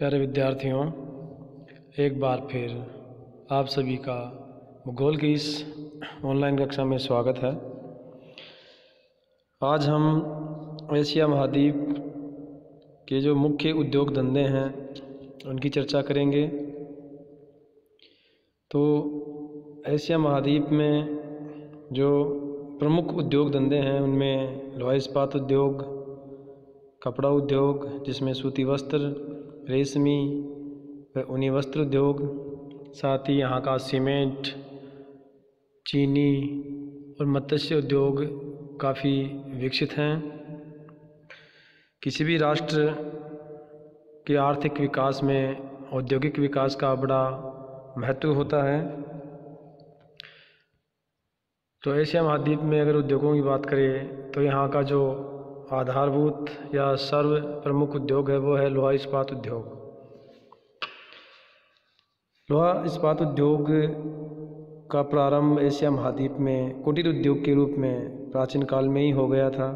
प्यारे विद्यार्थियों, एक बार फिर आप सभी का भूगोल की इस ऑनलाइन कक्षा में स्वागत है। आज हम एशिया महाद्वीप के जो मुख्य उद्योग धंधे हैं उनकी चर्चा करेंगे। तो एशिया महाद्वीप में जो प्रमुख उद्योग धंधे हैं उनमें लोहा इस्पात उद्योग, कपड़ा उद्योग जिसमें सूती वस्त्र, रेशमी व ऊनी वस्त्र उद्योग, साथ ही यहाँ का सीमेंट, चीनी और मत्स्य उद्योग काफ़ी विकसित हैं। किसी भी राष्ट्र के आर्थिक विकास में औद्योगिक विकास का बड़ा महत्व होता है। तो एशिया महाद्वीप में अगर उद्योगों की बात करें तो यहाँ का जो आधारभूत या सर्व प्रमुख उद्योग है वो है लोहा इस्पात उद्योग। लोहा इस्पात उद्योग का प्रारंभ एशिया महाद्वीप में कुटीर उद्योग के रूप में प्राचीन काल में ही हो गया था,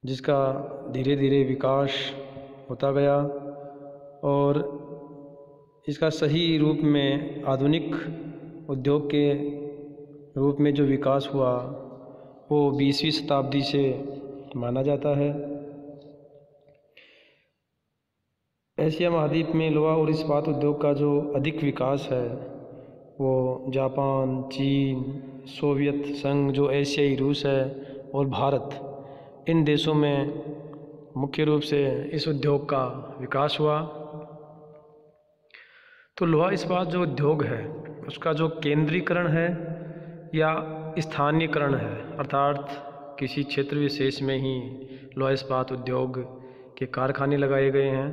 जिसका धीरे धीरे विकास होता गया और इसका सही रूप में आधुनिक उद्योग के रूप में जो विकास हुआ वो 20वीं शताब्दी से माना जाता है। एशिया महाद्वीप में लोहा और इस्पात उद्योग का जो अधिक विकास है वो जापान, चीन, सोवियत संघ, जो एशियाई रूस है और भारत, इन देशों में मुख्य रूप से इस उद्योग का विकास हुआ। तो लोहा इस्पात जो उद्योग है उसका जो केंद्रीकरण है या स्थानीयकरण है, अर्थात किसी क्षेत्र विशेष में ही लोहा इस्पात उद्योग के कारखाने लगाए गए हैं।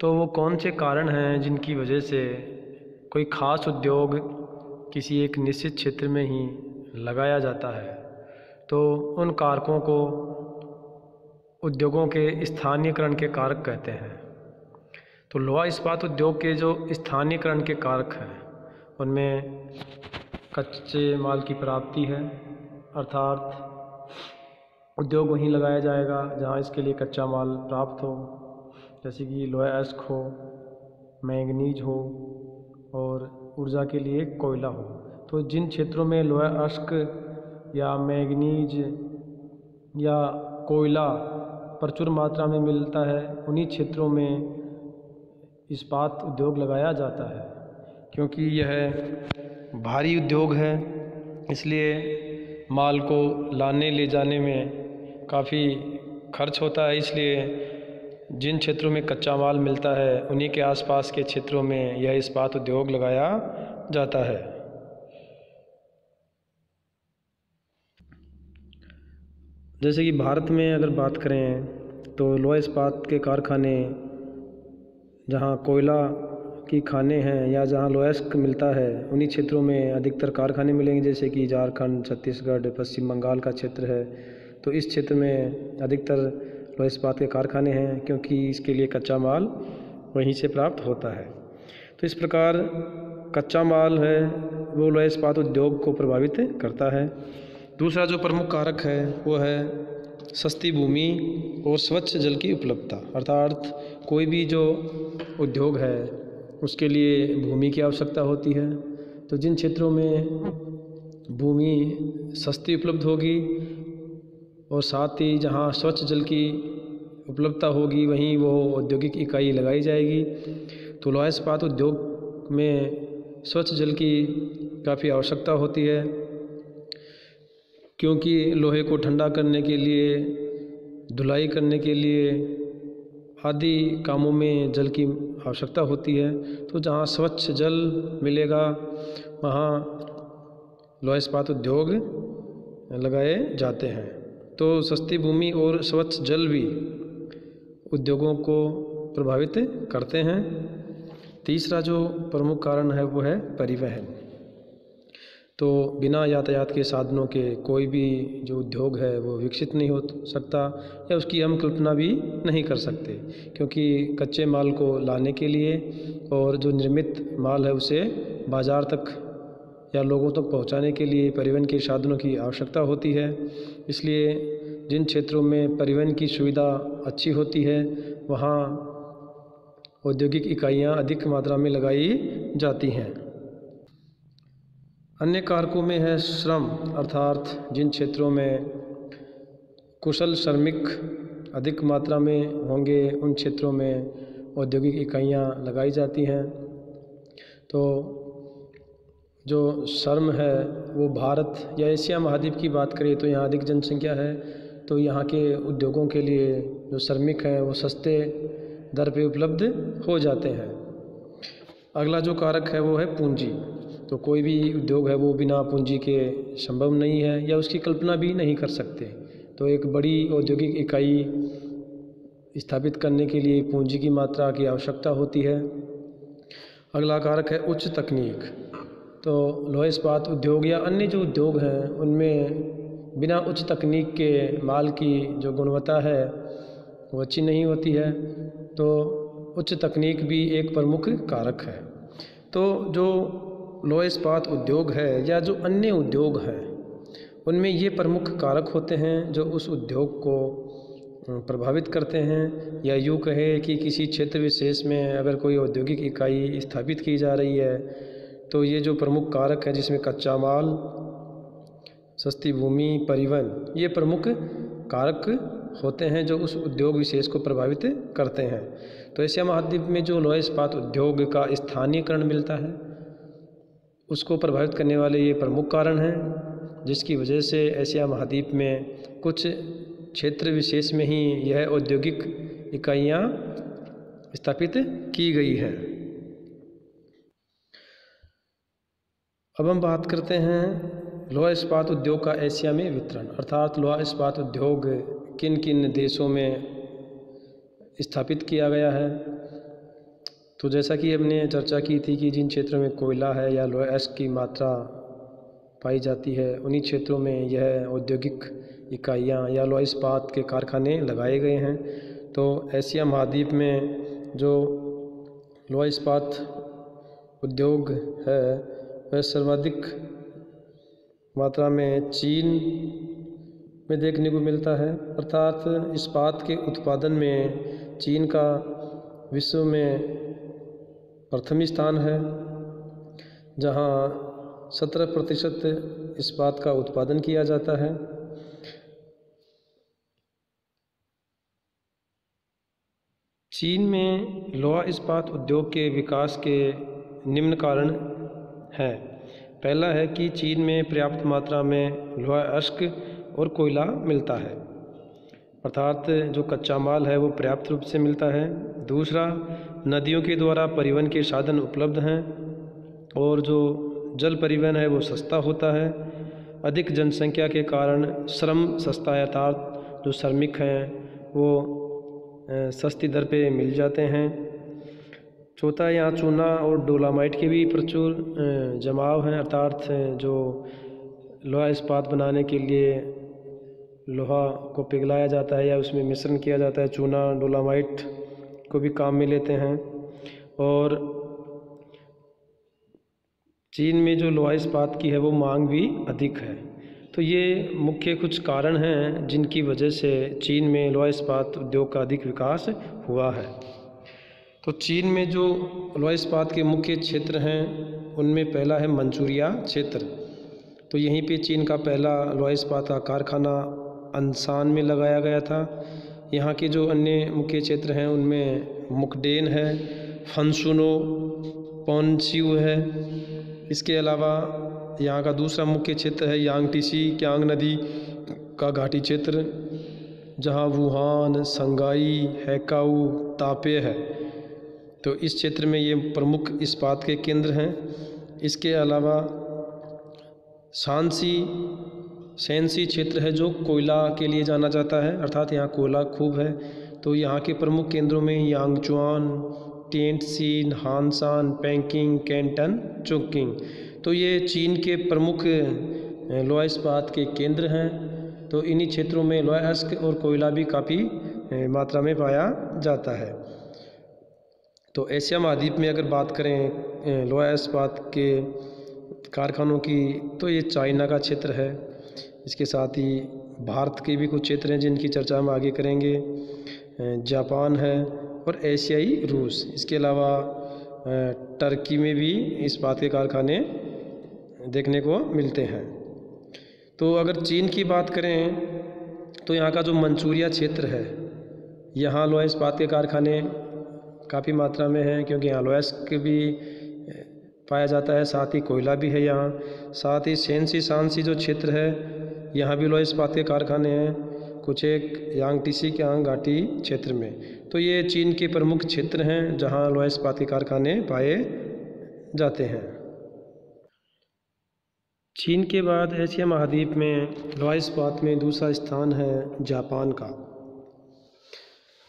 तो वो कौन से कारण हैं जिनकी वजह से कोई ख़ास उद्योग किसी एक निश्चित क्षेत्र में ही लगाया जाता है, तो उन कारकों को उद्योगों के स्थानीयकरण के कारक कहते हैं। तो लोहा इस्पात उद्योग के जो स्थानीयकरण के कारक हैं उनमें कच्चे माल की प्राप्ति है, अर्थात उद्योग वहीं लगाया जाएगा जहाँ इसके लिए कच्चा माल प्राप्त हो, जैसे कि लोहा अयस्क हो, मैंगनीज हो और ऊर्जा के लिए कोयला हो। तो जिन क्षेत्रों में लोहा अयस्क या मैंगनीज या कोयला प्रचुर मात्रा में मिलता है उन्हीं क्षेत्रों में इस्पात उद्योग लगाया जाता है, क्योंकि यह भारी उद्योग है, इसलिए माल को लाने ले जाने में काफ़ी खर्च होता है। इसलिए जिन क्षेत्रों में कच्चा माल मिलता है उन्हीं के आसपास के क्षेत्रों में यह इस्पात उद्योग लगाया जाता है। जैसे कि भारत में अगर बात करें तो लोहा इस्पात के कारखाने जहाँ कोयला की खाने हैं या जहाँ लोहा अयस्क मिलता है उन्हीं क्षेत्रों में अधिकतर कारखाने मिलेंगे, जैसे कि झारखंड, छत्तीसगढ़, पश्चिम बंगाल का क्षेत्र है। तो इस क्षेत्र में अधिकतर लोहा इस्पात के कारखाने हैं, क्योंकि इसके लिए कच्चा माल वहीं से प्राप्त होता है। तो इस प्रकार कच्चा माल है वो लोहा इस्पात उद्योग को प्रभावित करता है। दूसरा जो प्रमुख कारक है वो है सस्ती भूमि और स्वच्छ जल की उपलब्धता, अर्थात कोई भी जो उद्योग है उसके लिए भूमि की आवश्यकता होती है। तो जिन क्षेत्रों में भूमि सस्ती उपलब्ध होगी और साथ ही जहाँ स्वच्छ जल की उपलब्धता होगी वहीं वो औद्योगिक इकाई लगाई जाएगी। तो लोहा इस्पात उद्योग में स्वच्छ जल की काफ़ी आवश्यकता होती है, क्योंकि लोहे को ठंडा करने के लिए, धुलाई करने के लिए आदि कामों में जल की आवश्यकता होती है। तो जहाँ स्वच्छ जल मिलेगा वहाँ लोहा इस्पात उद्योग लगाए जाते हैं। तो सस्ती भूमि और स्वच्छ जल भी उद्योगों को प्रभावित करते हैं। तीसरा जो प्रमुख कारण है वो है परिवहन। तो बिना यातायात के साधनों के कोई भी जो उद्योग है वो विकसित नहीं हो सकता, या उसकी हम कल्पना भी नहीं कर सकते, क्योंकि कच्चे माल को लाने के लिए और जो निर्मित माल है उसे बाज़ार तक या लोगों तक पहुंचाने के लिए परिवहन के साधनों की आवश्यकता होती है। इसलिए जिन क्षेत्रों में परिवहन की सुविधा अच्छी होती है वहाँ औद्योगिक इकाइयाँ अधिक मात्रा में लगाई जाती हैं। अन्य कारकों में है श्रम, अर्थात जिन क्षेत्रों में कुशल श्रमिक अधिक मात्रा में होंगे उन क्षेत्रों में औद्योगिक इकाइयाँ लगाई जाती हैं। तो जो श्रम है वो भारत या एशिया महाद्वीप की बात करें तो यहाँ अधिक जनसंख्या है, तो यहाँ के उद्योगों के लिए जो श्रमिक हैं वो सस्ते दर पे उपलब्ध हो जाते हैं। अगला जो कारक है वो है पूंजी। तो कोई भी उद्योग है वो बिना पूंजी के संभव नहीं है या उसकी कल्पना भी नहीं कर सकते। तो एक बड़ी औद्योगिक इकाई स्थापित करने के लिए पूंजी की मात्रा की आवश्यकता होती है। अगला कारक है उच्च तकनीक। तो लोहा इस्पात उद्योग या अन्य जो उद्योग हैं उनमें बिना उच्च तकनीक के माल की जो गुणवत्ता है वो अच्छी नहीं होती है। तो उच्च तकनीक भी एक प्रमुख कारक है। तो जो लोहा इस्पात उद्योग है या जो अन्य उद्योग हैं उनमें ये प्रमुख कारक होते हैं जो उस उद्योग को प्रभावित करते हैं, या यूँ कहे कि किसी क्षेत्र विशेष में अगर कोई औद्योगिक इकाई स्थापित की जा रही है तो ये जो प्रमुख कारक है जिसमें कच्चा माल, सस्ती भूमि, परिवहन, ये प्रमुख कारक होते हैं जो उस उद्योग विशेष को प्रभावित करते हैं। तो एशिया महाद्वीप में जो लोहा इस्पात उद्योग का स्थानीयकरण मिलता है उसको प्रभावित करने वाले ये प्रमुख कारण हैं, जिसकी वजह से एशिया महाद्वीप में कुछ क्षेत्र विशेष में ही यह औद्योगिक इकाइयाँ स्थापित की गई हैं। अब हम बात करते हैं लोहा इस्पात उद्योग का एशिया में वितरण, अर्थात लोहा इस्पात उद्योग किन किन देशों में स्थापित किया गया है। तो जैसा कि हमने चर्चा की थी कि जिन क्षेत्रों में कोयला है या लोहा अयस्क की मात्रा पाई जाती है उन्हीं क्षेत्रों में यह औद्योगिक इकाइयाँ या लोहा इस्पात के कारखाने लगाए गए हैं। तो एशिया महाद्वीप में जो लोहा इस्पात उद्योग है वह सर्वाधिक मात्रा में चीन में देखने को मिलता है, अर्थात इस्पात के उत्पादन में चीन का विश्व में प्रथम स्थान है, जहां 17% इस्पात का उत्पादन किया जाता है। चीन में लोहा इस्पात उद्योग के विकास के निम्न कारण हैं। पहला है कि चीन में पर्याप्त मात्रा में लोहा अयस्क और कोयला मिलता है, अर्थात जो कच्चा माल है वो पर्याप्त रूप से मिलता है। दूसरा, नदियों के द्वारा परिवहन के साधन उपलब्ध हैं और जो जल परिवहन है वो सस्ता होता है। अधिक जनसंख्या के कारण श्रम सस्ता है, अर्थात जो श्रमिक हैं वो सस्ती दर पे मिल जाते हैं। चौथा, यहाँ चूना और डोलामाइट के भी प्रचुर जमाव हैं, अर्थात जो लोहा इस्पात बनाने के लिए लोहा को पिघलाया जाता है या उसमें मिश्रण किया जाता है, चूना डोलामाइट को भी काम में लेते हैं। और चीन में जो लोहा इस्पात की है वो मांग भी अधिक है। तो ये मुख्य कुछ कारण हैं जिनकी वजह से चीन में लोहा इस्पात उद्योग का अधिक विकास हुआ है। तो चीन में जो लोहा इस्पात के मुख्य क्षेत्र हैं उनमें पहला है मंचूरिया क्षेत्र। तो यहीं पे चीन का पहला लोहा इस्पात का कारखाना अनसान में लगाया गया था। यहाँ के जो अन्य मुख्य क्षेत्र हैं उनमें मुकडेन है, फंसुनो, पॉन्सियू है। इसके अलावा यहाँ का दूसरा मुख्य क्षेत्र है यांगटीसी क्यांग नदी का घाटी क्षेत्र, जहाँ वुहान, संगाई, हैकाऊ, तापे है। तो इस क्षेत्र में ये प्रमुख इस्पात के केंद्र हैं। इसके अलावा शैनसी क्षेत्र है जो कोयला के लिए जाना जाता है, अर्थात यहाँ कोयला खूब है। तो यहाँ के प्रमुख केंद्रों में यांगचुआन, टेंटसीन, हानसान, पैकिंग, कैंटन, चुंकिंग। तो ये चीन के प्रमुख लोहा इस्पात के केंद्र हैं। तो इन्हीं क्षेत्रों में लोहा अयस्क और कोयला भी काफ़ी मात्रा में पाया जाता है। तो एशिया महाद्वीप में अगर बात करें लोहा इस्पात के कारखानों की तो ये चाइना का क्षेत्र है। इसके साथ ही भारत के भी कुछ क्षेत्र हैं जिनकी चर्चा हम आगे करेंगे, जापान है और एशियाई रूस। इसके अलावा टर्की में भी इस्पात के कारखाने देखने को मिलते हैं। तो अगर चीन की बात करें तो यहाँ का जो मंचूरिया क्षेत्र है, यहाँ लोहा इस्पात के कारखाने काफ़ी मात्रा में हैं, क्योंकि यहाँ लोहा भी पाया जाता है, साथ ही कोयला भी है यहाँ। साथ ही सेंसी सांसी जो क्षेत्र है, यहाँ भी लोहा इस्पात के कारखाने हैं, कुछ एक यांगटीसी के घाटी क्षेत्र में। तो ये चीन के प्रमुख क्षेत्र हैं जहाँ लोहा इस्पात के कारखाने पाए जाते हैं। चीन के बाद एशिया महाद्वीप में लोहा इस्पात में दूसरा स्थान है जापान का।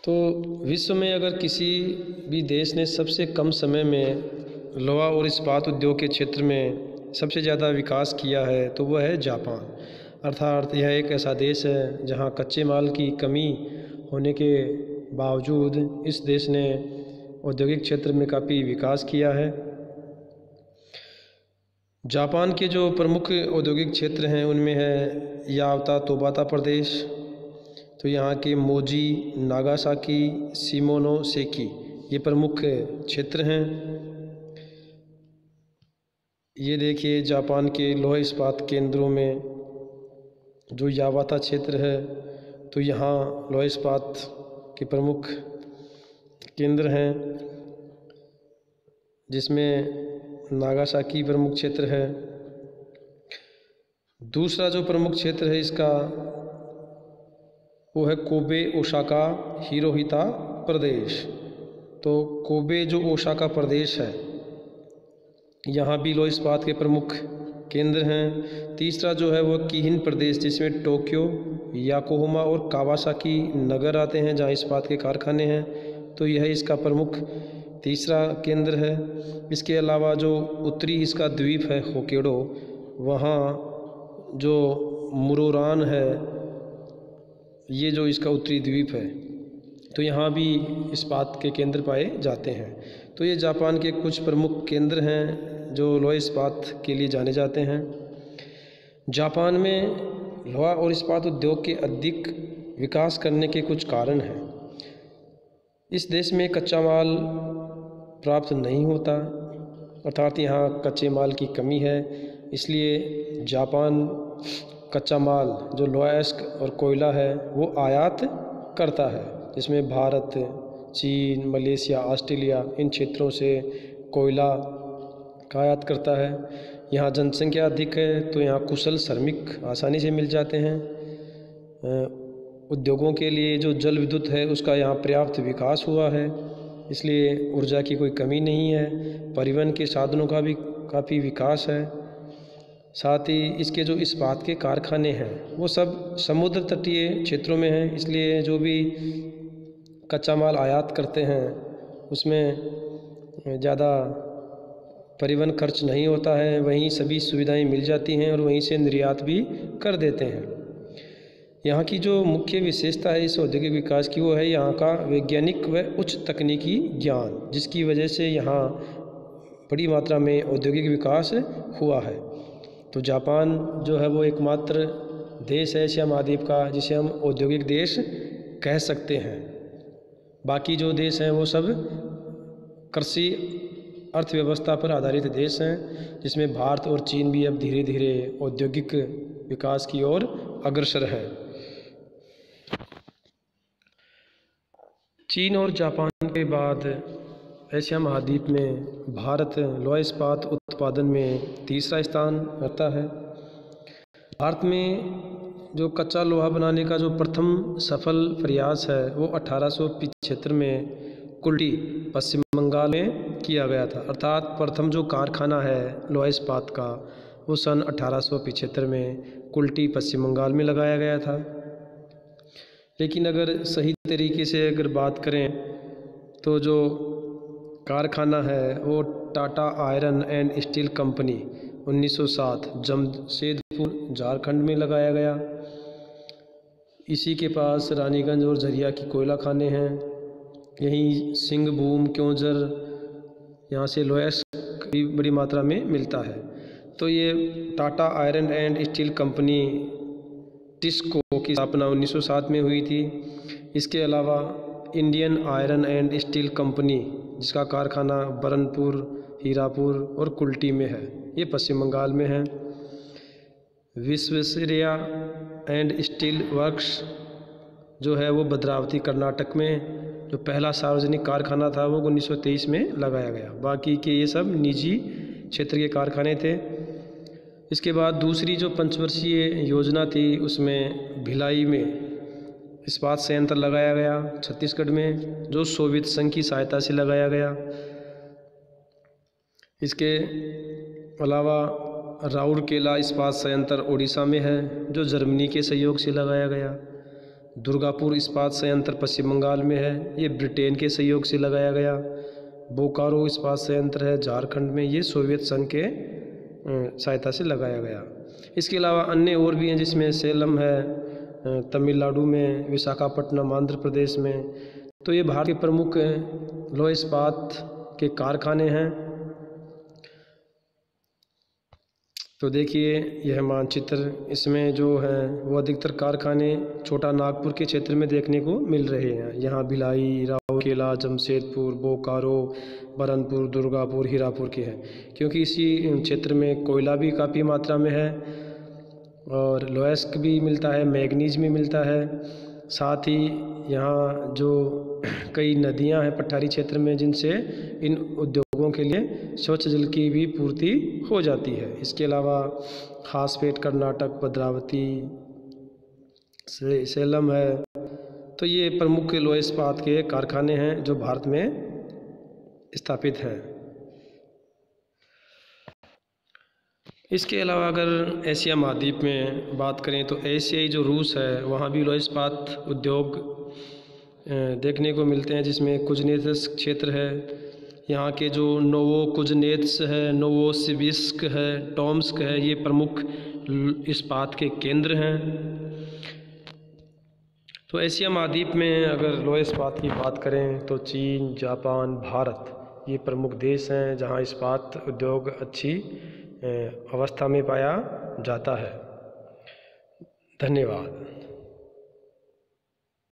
तो विश्व में अगर किसी भी देश ने सबसे कम समय में लोहा और इस्पात उद्योग के क्षेत्र में सबसे ज़्यादा विकास किया है तो वह है जापान। अर्थात यह एक ऐसा देश है जहां कच्चे माल की कमी होने के बावजूद इस देश ने औद्योगिक क्षेत्र में काफ़ी विकास किया है। जापान के जो प्रमुख औद्योगिक क्षेत्र हैं उनमें है यावता तोबाता प्रदेश, तो यहाँ के मोजी, नागासाकी, शिमोनोसेकी ये प्रमुख क्षेत्र हैं। ये देखिए जापान के लोहा इस्पात केंद्रों में जो यावाता क्षेत्र है, तो यहाँ लोहा इस्पात के प्रमुख केंद्र हैं, जिसमें नागासाकी प्रमुख क्षेत्र है। दूसरा जो प्रमुख क्षेत्र है इसका वो है कोबे ओसाका हिरोहिता प्रदेश। तो कोबे जो ओसाका प्रदेश है, यहाँ भी लोहा इस्पात के प्रमुख केंद्र हैं। तीसरा जो है वो किहिन प्रदेश, जिसमें टोक्यो, याकोहामा और कावासाकी नगर आते हैं जहाँ इस्पात के कारखाने हैं, तो यह इसका प्रमुख तीसरा केंद्र है। इसके अलावा जो उत्तरी इसका द्वीप है होक्काइडो, वहाँ जो मुरोरान है, ये जो इसका उत्तरी द्वीप है, तो यहाँ भी इस्पात के केंद्र पाए जाते हैं। तो ये जापान के कुछ प्रमुख केंद्र हैं जो लोहा इस्पात के लिए जाने जाते हैं। जापान में लोहा और इस्पात उद्योग के अधिक विकास करने के कुछ कारण हैं। इस देश में कच्चा माल प्राप्त नहीं होता, अर्थात यहाँ कच्चे माल की कमी है, इसलिए जापान कच्चा माल जो लोहा और कोयला है वो आयात करता है, जिसमें भारत, चीन, मलेशिया, ऑस्ट्रेलिया इन क्षेत्रों से कोयला का आयात करता है। यहाँ जनसंख्या अधिक है तो यहाँ कुशल श्रमिक आसानी से मिल जाते हैं। उद्योगों के लिए जो जल विद्युत है उसका यहाँ पर्याप्त विकास हुआ है, इसलिए ऊर्जा की कोई कमी नहीं है। परिवहन के साधनों का भी काफ़ी विकास है। साथ ही इसके जो इस्पात के कारखाने हैं वो सब समुद्र तटीय क्षेत्रों में हैं, इसलिए जो भी कच्चा माल आयात करते हैं उसमें ज़्यादा परिवहन खर्च नहीं होता है, वहीं सभी सुविधाएं मिल जाती हैं और वहीं से निर्यात भी कर देते हैं। यहाँ की जो मुख्य विशेषता है इस औद्योगिक विकास की वो है यहाँ का वैज्ञानिक व उच्च तकनीकी ज्ञान, जिसकी वजह से यहाँ बड़ी मात्रा में औद्योगिक विकास हुआ है। तो जापान जो है वो एकमात्र देश है एशिया महाद्वीप का जिसे हम औद्योगिक देश कह सकते हैं। बाकी जो देश हैं वो सब कृषि अर्थव्यवस्था पर आधारित देश हैं, जिसमें भारत और चीन भी अब धीरे धीरे औद्योगिक विकास की ओर अग्रसर है। चीन और जापान के बाद एशिया महाद्वीप में भारत लोहा इस्पात उत्पादन में तीसरा स्थान रखता है। भारत में जो कच्चा लोहा बनाने का जो प्रथम सफल प्रयास है वो 1875 में कुल्टी पश्चिम बंगाल में किया गया था। अर्थात प्रथम जो कारखाना है लोहा इस्पात का वो सन 1875 में कुल्टी पश्चिम बंगाल में लगाया गया था। लेकिन अगर सही तरीके से अगर बात करें तो जो कारखाना है वो Tata iron and steel company 1907 Jamshedpur Jharkhand में लगाया गया। इसी के पास रानीगंज और झरिया की कोयला खाने हैं। यहीं सिंहभूम क्योंझर यहाँ से लोहा भी बड़ी मात्रा में मिलता है। तो ये Tata iron and steel company TISCO की स्थापना 1907 में हुई थी। इसके अलावा Indian iron and steel company, जिसका कारखाना बरनपुर, हीरापुर और कुल्टी में है, ये पश्चिम बंगाल में है। विश्वेश्वरैया एंड स्टील वर्क्स जो है वो भद्रावती कर्नाटक में, जो पहला सार्वजनिक कारखाना था वो 1923 में लगाया गया। बाकी के ये सब निजी क्षेत्र के कारखाने थे। इसके बाद दूसरी जो पंचवर्षीय योजना थी उसमें भिलाई में इस्पात संयंत्र लगाया गया छत्तीसगढ़ में, जो सोवियत संघ की सहायता से लगाया गया। इसके अलावा राउरकेला इस्पात संयंत्र ओडिशा में है, जो जर्मनी के सहयोग से लगाया गया। दुर्गापुर इस्पात संयंत्र पश्चिम बंगाल में है, ये ब्रिटेन के सहयोग से लगाया गया। बोकारो इस्पात संयंत्र है झारखंड में, ये सोवियत संघ के सहायता से लगाया गया। इसके अलावा अन्य और भी हैं, जिसमें सेलम है तमिलनाडु में, विशाखापट्टनम आंध्र प्रदेश में। तो ये भारत के प्रमुख लौह इस्पात के कारखाने हैं। तो देखिए यह मानचित्र, इसमें जो है वो अधिकतर कारखाने छोटा नागपुर के क्षेत्र में देखने को मिल रहे हैं। यहाँ भिलाई, राउरकेला, जमशेदपुर, बोकारो, बरनपुर, दुर्गापुर, हीरापुर के हैं, क्योंकि इसी क्षेत्र में कोयला भी काफ़ी मात्रा में है और लोहेस्क भी मिलता है, मैग्नीज भी मिलता है। साथ ही यहाँ जो कई नदियाँ हैं पठारी क्षेत्र में, जिनसे इन उद्योगों के लिए स्वच्छ जल की भी पूर्ति हो जाती है। इसके अलावा हासपेट कर्नाटक, भद्रावती, सेलम है। तो ये प्रमुख लोह इस्पात के कारखाने हैं जो भारत में स्थापित हैं। इसके अलावा अगर एशिया महाद्वीप में बात करें तो एशियाई जो रूस है वहाँ भी लोह इस्पात उद्योग देखने को मिलते हैं, जिसमें कुजनेत्स्क क्षेत्र है। यहाँ के जो नोवोकुजनेत्स है, नोवोसिबिर्स्क है, टोम्स्क है, ये प्रमुख इस्पात के केंद्र हैं। तो एशिया महाद्वीप में अगर लोह इस्पात की बात करें तो चीन, जापान, भारत ये प्रमुख देश हैं जहाँ इस्पात उद्योग अच्छी अवस्था में पाया जाता है। धन्यवाद।